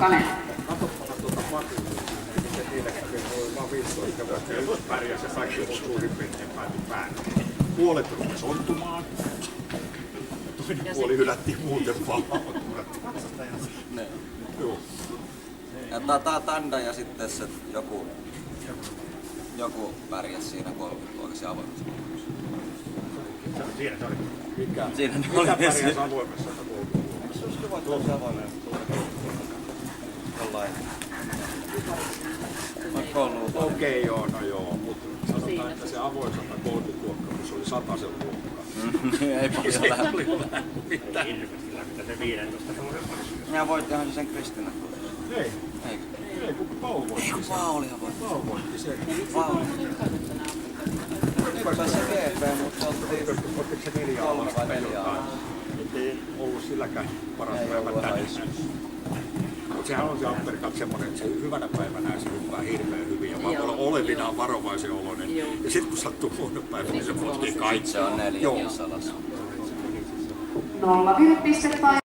Hurkkanen. Katsotaan tuota pakuutusta. Miten niille kävi, oli vaan 15 vuotta ja yksi pärjäs ja kaikki muut suurin piirtein päätyi päälle. Puolet rupesi ontumaan. Toinen puoli hylättiin muuten vaan. Joo. Ja Tanda ja sitten se joku pärjäs siinä 30-luokassa avoimessa. Siinä se oli. Mikä? Siinä Mikä oli pärjäs avoimessa? Susta voit tuossa avoimeen jollain. Okei, joo, no joo, mutta sanotaan, että se avoin 130 luokka, kun se oli 100 luokka. Ei paljon läpi. Mitä? Se 15 Ja voittihan se sen Kristina. Ei. Eikö? Ei, kun Paul voitti sen. Paulihan voitti. Paul voitti sen. Eipä se GP, mutta oltiin Ottiko se 4 3 alasta vai 4 jotain? Ei ollut silläkään paras Ei päivä ollut tänne. ihan Mutta sehän on se Uppercut semmoinen, että se hyvänä päivänä se hyppää hirveän hyvin ja vaan olevinaan varovaisen oloinen. Ja sitten kun sattuu huono päivä, niin se potkii kaikki. Se on 4 Joo. salassa. 0,5 pistettä.